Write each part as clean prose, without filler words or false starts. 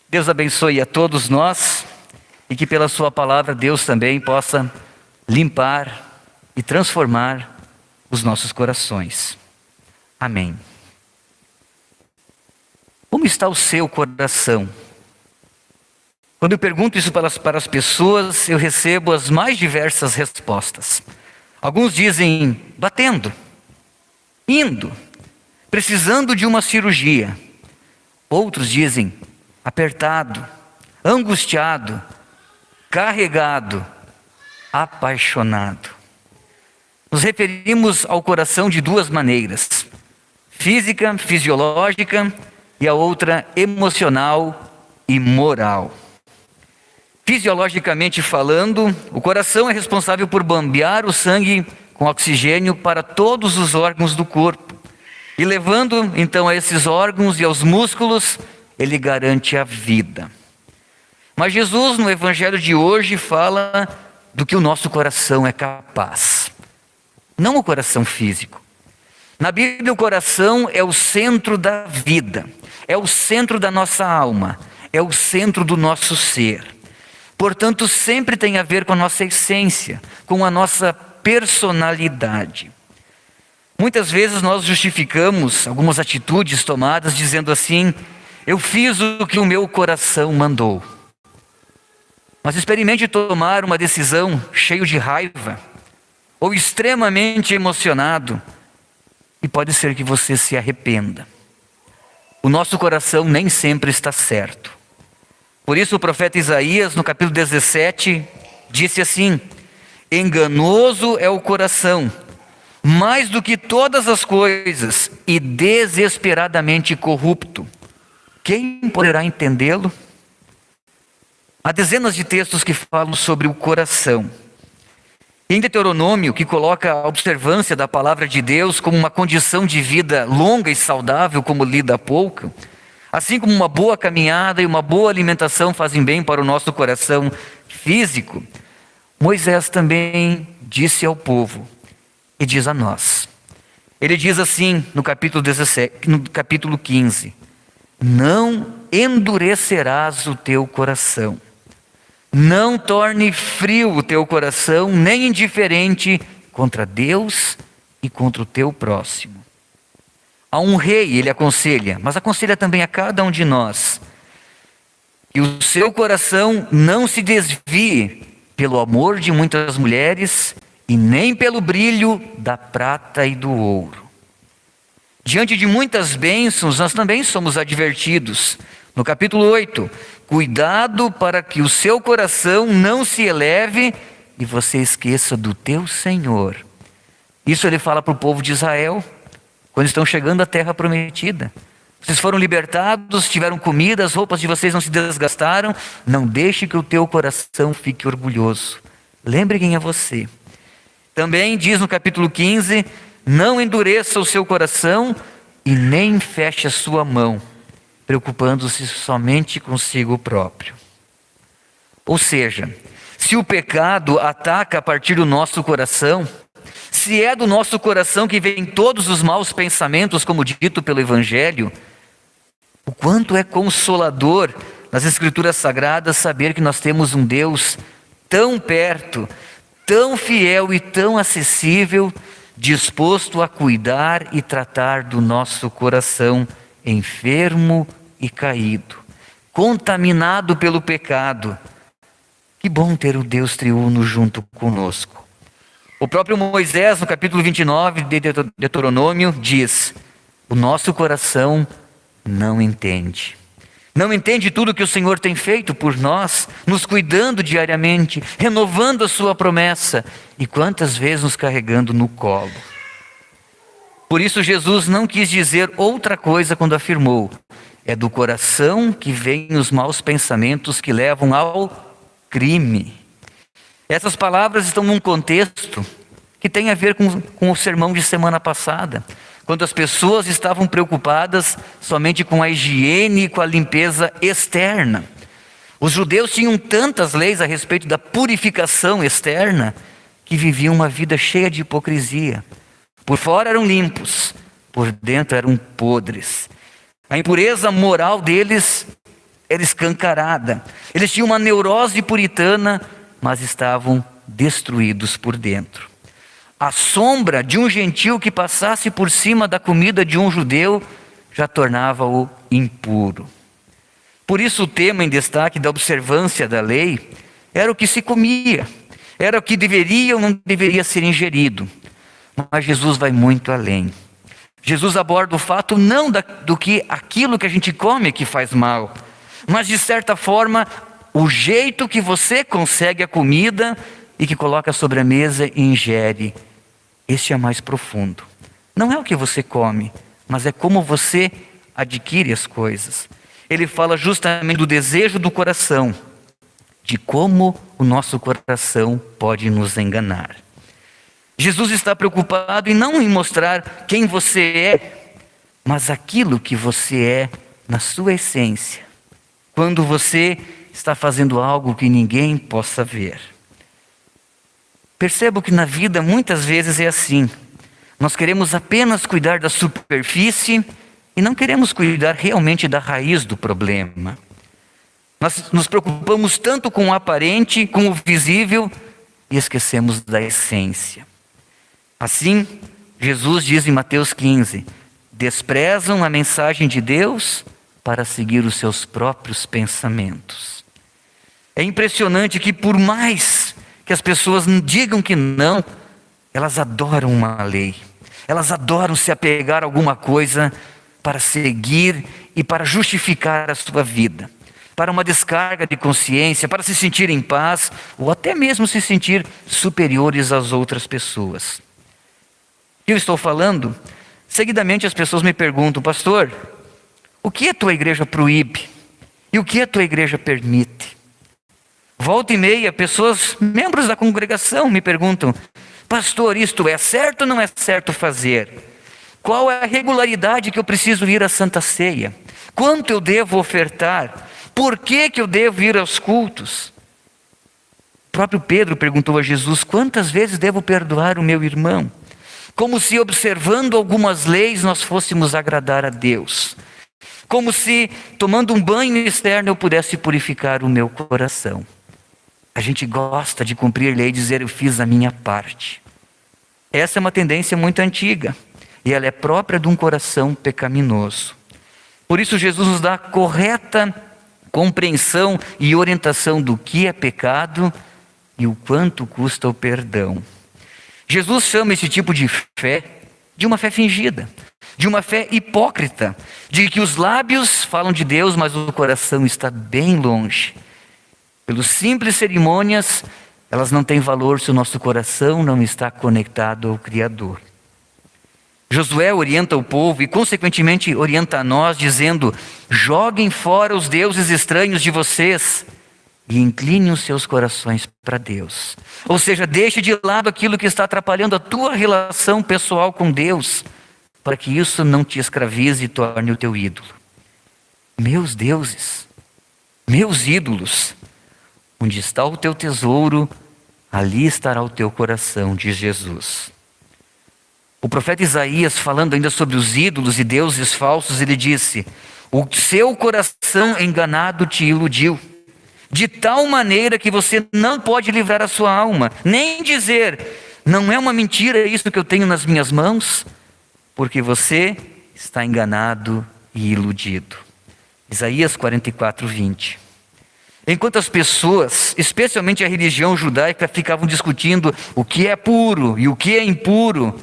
Deus abençoe a todos nós e que pela sua palavra Deus também possa limpar e transformar os nossos corações. Amém. Como está o seu coração? Quando eu pergunto isso para as pessoas, eu recebo as mais diversas respostas. Alguns dizem batendo, indo, precisando de uma cirurgia. Outros dizem apertado, angustiado, carregado, apaixonado. Nos referimos ao coração de duas maneiras: física, fisiológica, e a outra emocional e moral. Fisiologicamente falando, o coração é responsável por bombear o sangue com oxigênio para todos os órgãos do corpo. E levando então a esses órgãos e aos músculos, ele garante a vida. Mas Jesus, no Evangelho de hoje, fala do que o nosso coração é capaz. Não o coração físico. Na Bíblia, o coração é o centro da vida, é o centro da nossa alma, é o centro do nosso ser. Portanto, sempre tem a ver com a nossa essência, com a nossa personalidade. Muitas vezes nós justificamos algumas atitudes tomadas dizendo assim: eu fiz o que o meu coração mandou. Mas experimente tomar uma decisão cheio de raiva ou extremamente emocionado e pode ser que você se arrependa. O nosso coração nem sempre está certo. Por isso o profeta Isaías, no capítulo 17, disse assim: enganoso é o coração, mais do que todas as coisas, e desesperadamente corrupto. Quem poderá entendê-lo? Há dezenas de textos que falam sobre o coração. Em Deuteronômio, que coloca a observância da palavra de Deus como uma condição de vida longa e saudável, como lida há pouco, assim como uma boa caminhada e uma boa alimentação fazem bem para o nosso coração físico, Moisés também disse ao povo e diz a nós. Ele diz assim no capítulo 17, no capítulo 15: não endurecerás o teu coração. Não torne frio o teu coração, nem indiferente contra Deus e contra o teu próximo. A um rei ele aconselha, mas aconselha também a cada um de nós, que o seu coração não se desvie pelo amor de muitas mulheres e nem pelo brilho da prata e do ouro. Diante de muitas bênçãos, nós também somos advertidos. No capítulo 8, cuidado para que o seu coração não se eleve e você esqueça do teu Senhor. Isso ele fala para o povo de Israel, quando estão chegando à terra prometida. Vocês foram libertados, tiveram comida, as roupas de vocês não se desgastaram. Não deixe que o teu coração fique orgulhoso. Lembre quem é você. Também diz no capítulo 15, não endureça o seu coração e nem feche a sua mão, preocupando-se somente consigo próprio. Ou seja, se o pecado ataca a partir do nosso coração, se é do nosso coração que vêm todos os maus pensamentos, como dito pelo Evangelho, o quanto é consolador nas Escrituras Sagradas saber que nós temos um Deus tão perto, tão fiel e tão acessível, disposto a cuidar e tratar do nosso coração enfermo e caído, contaminado pelo pecado. Que bom ter o Deus triuno junto conosco. O próprio Moisés, no capítulo 29 de Deuteronômio, diz: o nosso coração não entende. Não entende tudo que o Senhor tem feito por nós, nos cuidando diariamente, renovando a sua promessa, e quantas vezes nos carregando no colo. Por isso Jesus não quis dizer outra coisa quando afirmou: é do coração que vêm os maus pensamentos que levam ao crime. Essas palavras estão num contexto que tem a ver com o sermão de semana passada, quando as pessoas estavam preocupadas somente com a higiene e com a limpeza externa. Os judeus tinham tantas leis a respeito da purificação externa, que viviam uma vida cheia de hipocrisia. Por fora eram limpos, por dentro eram podres. A impureza moral deles era escancarada. Eles tinham uma neurose puritana, mas estavam destruídos por dentro. A sombra de um gentil que passasse por cima da comida de um judeu já tornava-o impuro. Por isso o tema em destaque da observância da lei era o que se comia, era o que deveria ou não deveria ser ingerido. Mas Jesus vai muito além. Jesus aborda o fato não do que aquilo que a gente come que faz mal, mas de certa forma o jeito que você consegue a comida e que coloca sobre a mesa e ingere. Este é mais profundo. Não é o que você come, mas é como você adquire as coisas. Ele fala justamente do desejo do coração, de como o nosso coração pode nos enganar. Jesus está preocupado em não em mostrar quem você é, mas aquilo que você é na sua essência, quando você está fazendo algo que ninguém possa ver. Percebo que na vida muitas vezes é assim. Nós queremos apenas cuidar da superfície e não queremos cuidar realmente da raiz do problema. Nós nos preocupamos tanto com o aparente, com o visível, e esquecemos da essência. Assim, Jesus diz em Mateus 15, desprezam a mensagem de Deus para seguir os seus próprios pensamentos. É impressionante que por mais que as pessoas digam que não, elas adoram uma lei. Elas adoram se apegar a alguma coisa para seguir e para justificar a sua vida, para uma descarga de consciência, para se sentir em paz ou até mesmo se sentir superiores às outras pessoas. O que eu estou falando? Seguidamente as pessoas me perguntam, pastor, o que a tua igreja proíbe? E o que a tua igreja permite? Volta e meia, pessoas, membros da congregação, me perguntam, pastor, isto é certo ou não é certo fazer? Qual é a regularidade que eu preciso ir à Santa Ceia? Quanto eu devo ofertar? Por que eu devo ir aos cultos? O próprio Pedro perguntou a Jesus, quantas vezes devo perdoar o meu irmão? Como se observando algumas leis nós fôssemos agradar a Deus. Como se tomando um banho externo eu pudesse purificar o meu coração. A gente gosta de cumprir lei e dizer eu fiz a minha parte. Essa é uma tendência muito antiga. E ela é própria de um coração pecaminoso. Por isso Jesus nos dá a correta compreensão e orientação do que é pecado e o quanto custa o perdão. Jesus chama esse tipo de fé de uma fé fingida, de uma fé hipócrita, de que os lábios falam de Deus, mas o coração está bem longe. Pelas simples cerimônias, elas não têm valor se o nosso coração não está conectado ao Criador. Josué orienta o povo e consequentemente orienta a nós dizendo, joguem fora os deuses estranhos de vocês e inclinem os seus corações para Deus. Ou seja, deixe de lado aquilo que está atrapalhando a tua relação pessoal com Deus, para que isso não te escravize e torne o teu ídolo. Meus deuses, meus ídolos, onde está o teu tesouro, ali estará o teu coração, diz Jesus. O profeta Isaías, falando ainda sobre os ídolos e deuses falsos, ele disse, o seu coração enganado te iludiu, de tal maneira que você não pode livrar a sua alma, nem dizer, não é uma mentira isso que eu tenho nas minhas mãos, porque você está enganado e iludido. Isaías 44, 20. Enquanto as pessoas, especialmente a religião judaica, ficavam discutindo o que é puro e o que é impuro,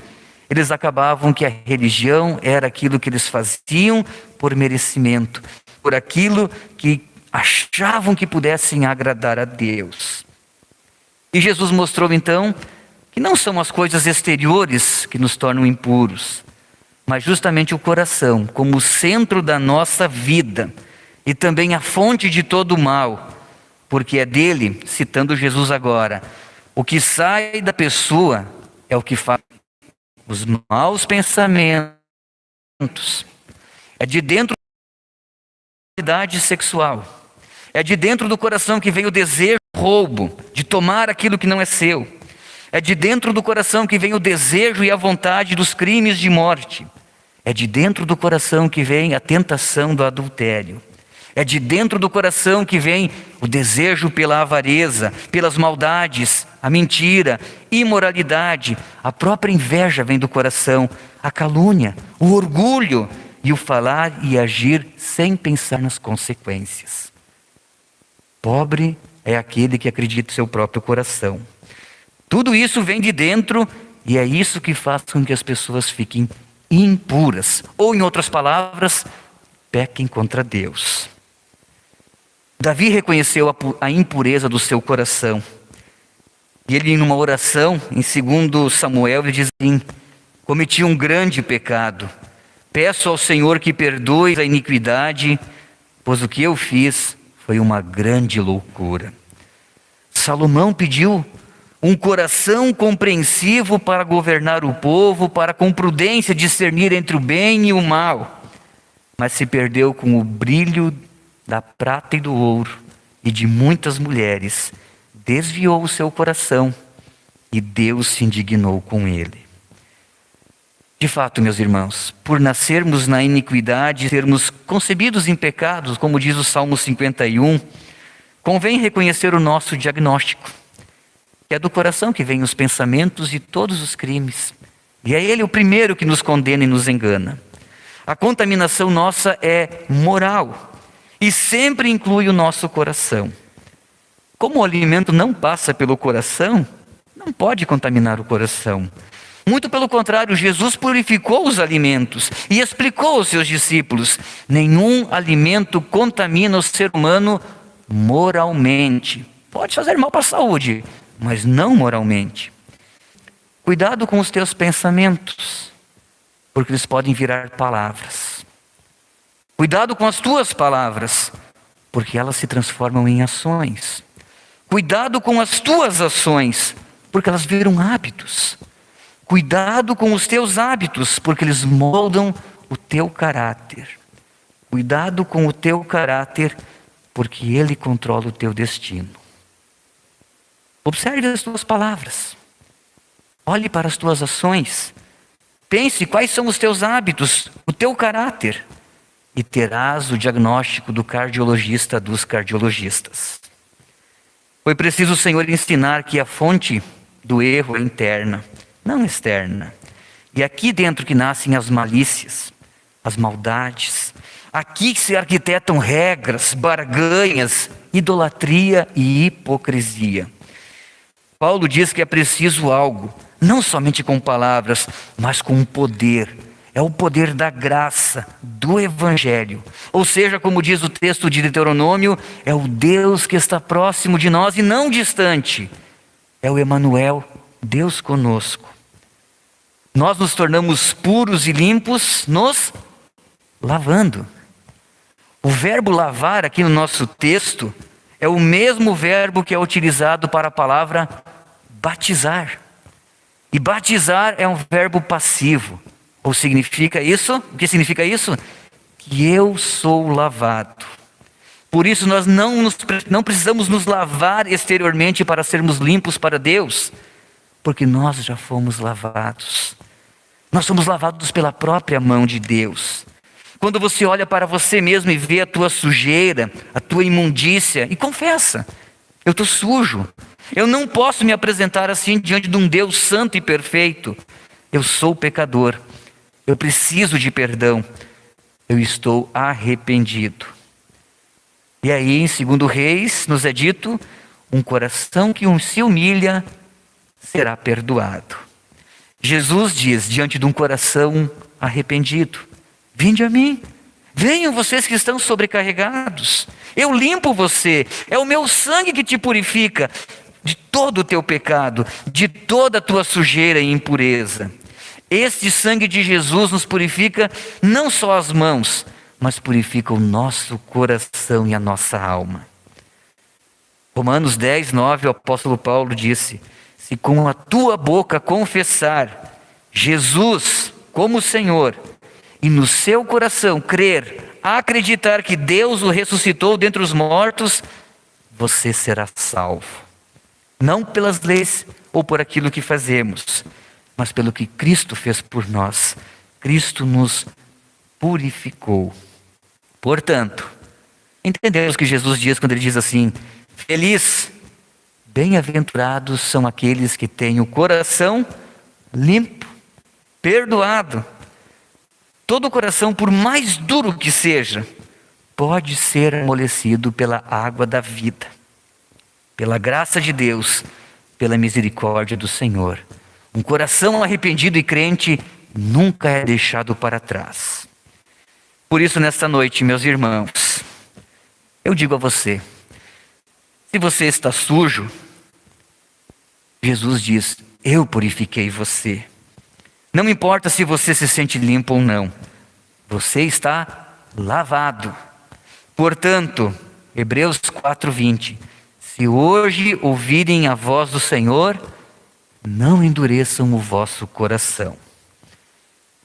eles acabavam que a religião era aquilo que eles faziam por merecimento, por aquilo que achavam que pudessem agradar a Deus. E Jesus mostrou então que não são as coisas exteriores que nos tornam impuros, mas justamente o coração como o centro da nossa vida e também a fonte de todo o mal, porque é dele, citando Jesus agora, o que sai da pessoa é o que faz os maus pensamentos, é de dentro da identidade sexual, é de dentro do coração que vem o desejo do roubo, de tomar aquilo que não é seu, é de dentro do coração que vem o desejo e a vontade dos crimes de morte, é de dentro do coração que vem a tentação do adultério, É de dentro do coração que vem o desejo pela avareza, pelas maldades, a mentira, imoralidade. A própria inveja vem do coração, a calúnia, o orgulho e o falar e agir sem pensar nas consequências. Pobre é aquele que acredita em seu próprio coração. Tudo isso vem de dentro e é isso que faz com que as pessoas fiquem impuras. Ou, em outras palavras, pequem contra Deus. Davi reconheceu a impureza do seu coração. E ele, numa oração, em 2 Samuel, ele diz assim: cometi um grande pecado. Peço ao Senhor que perdoe a iniquidade, pois o que eu fiz foi uma grande loucura. Salomão pediu um coração compreensivo para governar o povo, para com prudência discernir entre o bem e o mal. Mas se perdeu com o brilho da prata e do ouro e de muitas mulheres, desviou o seu coração e Deus se indignou com ele. De fato, meus irmãos, por nascermos na iniquidade, sermos concebidos em pecados, como diz o Salmo 51, convém reconhecer o nosso diagnóstico, que é do coração que vêm os pensamentos e todos os crimes. E é ele o primeiro que nos condena e nos engana. A contaminação nossa é moral e sempre inclui o nosso coração. Como o alimento não passa pelo coração, não pode contaminar o coração. Muito pelo contrário, Jesus purificou os alimentos e explicou aos seus discípulos: nenhum alimento contamina o ser humano moralmente. Pode fazer mal para a saúde, mas não moralmente. Cuidado com os teus pensamentos, porque eles podem virar palavras. Cuidado com as tuas palavras, porque elas se transformam em ações. Cuidado com as tuas ações, porque elas viram hábitos. Cuidado com os teus hábitos, porque eles moldam o teu caráter. Cuidado com o teu caráter, porque ele controla o teu destino. Observe as tuas palavras. Olhe para as tuas ações. Pense quais são os teus hábitos, o teu caráter. E terás o diagnóstico do cardiologista dos cardiologistas. Foi preciso o Senhor ensinar que a fonte do erro é interna, não externa. E aqui dentro que nascem as malícias, as maldades. Aqui que se arquitetam regras, barganhas, idolatria e hipocrisia. Paulo diz que é preciso algo, não somente com palavras, mas com poder. É o poder da graça, do Evangelho. Ou seja, como diz o texto de Deuteronômio, é o Deus que está próximo de nós e não distante. É o Emanuel, Deus conosco. Nós nos tornamos puros e limpos nos lavando. O verbo lavar aqui no nosso texto é o mesmo verbo que é utilizado para a palavra batizar. E batizar é um verbo passivo. Ou significa isso? O que significa isso? Que eu sou lavado. Por isso nós não precisamos nos lavar exteriormente para sermos limpos para Deus. Porque nós já fomos lavados. Nós somos lavados pela própria mão de Deus. Quando você olha para você mesmo e vê a tua sujeira, a tua imundícia, e confessa: eu estou sujo. Eu não posso me apresentar assim diante de um Deus santo e perfeito. Eu sou pecador. Eu preciso de perdão. Eu estou arrependido. E aí, em 2 Reis, nos é dito: um coração que se humilha será perdoado. Jesus diz, diante de um coração arrependido: vinde a mim, venham vocês que estão sobrecarregados, eu limpo você, é o meu sangue que te purifica de todo o teu pecado, de toda a tua sujeira e impureza. Este sangue de Jesus nos purifica não só as mãos, mas purifica o nosso coração e a nossa alma. Romanos 10, 9, o apóstolo Paulo disse: se com a tua boca confessar Jesus como Senhor, e no seu coração crer, acreditar que Deus o ressuscitou dentre os mortos, você será salvo. Não pelas leis ou por aquilo que fazemos, mas pelo que Cristo fez por nós. Cristo nos purificou. Portanto, Entendemos o que Jesus diz quando ele diz assim: feliz, bem-aventurados são aqueles que têm o coração limpo, perdoado. Todo coração, por mais duro que seja, pode ser amolecido pela água da vida, pela graça de Deus, pela misericórdia do Senhor. Um coração arrependido e crente nunca é deixado para trás. Por isso, nesta noite, meus irmãos, eu digo a você: se você está sujo, Jesus diz: eu purifiquei você. Não importa se você se sente limpo ou não, você está lavado. Portanto, Hebreus 4:20, se hoje ouvirem a voz do Senhor, não endureçam o vosso coração.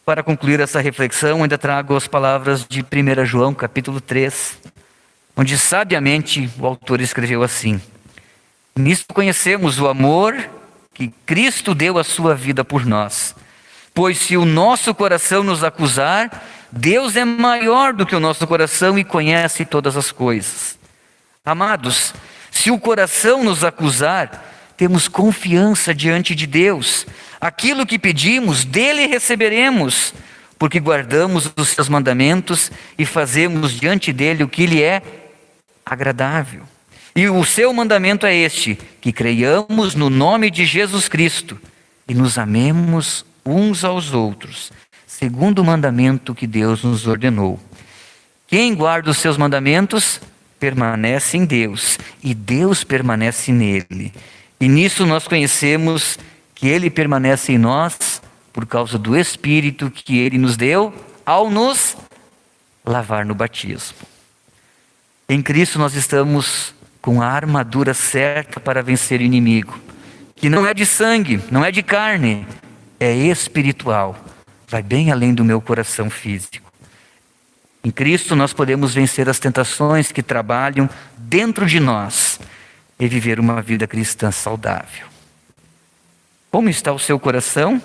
Para concluir essa reflexão, ainda trago as palavras de 1 João capítulo 3, onde sabiamente o autor escreveu assim: nisto conhecemos o amor que Cristo deu a sua vida por nós. Pois se o nosso coração nos acusar, Deus é maior do que o nosso coração e conhece todas as coisas. Amados, se o coração nos acusar, temos confiança diante de Deus. Aquilo que pedimos, dele receberemos, porque guardamos os seus mandamentos e fazemos diante dele o que lhe é agradável. E o seu mandamento é este: que creiamos no nome de Jesus Cristo e nos amemos uns aos outros, segundo o mandamento que Deus nos ordenou. Quem guarda os seus mandamentos permanece em Deus, e Deus permanece nele. E nisso nós conhecemos que ele permanece em nós por causa do Espírito que ele nos deu ao nos lavar no batismo. Em Cristo nós estamos com a armadura certa para vencer o inimigo, que não é de sangue, não é de carne, é espiritual, vai bem além do meu coração físico. Em Cristo nós podemos vencer as tentações que trabalham dentro de nós e viver uma vida cristã saudável. Como está o seu coração?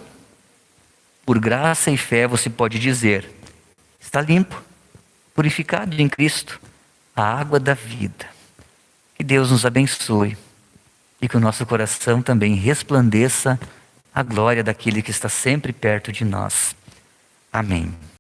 Por graça e fé você pode dizer: está limpo, purificado em Cristo, a água da vida. Que Deus nos abençoe e que o nosso coração também resplandeça a glória daquele que está sempre perto de nós. Amém.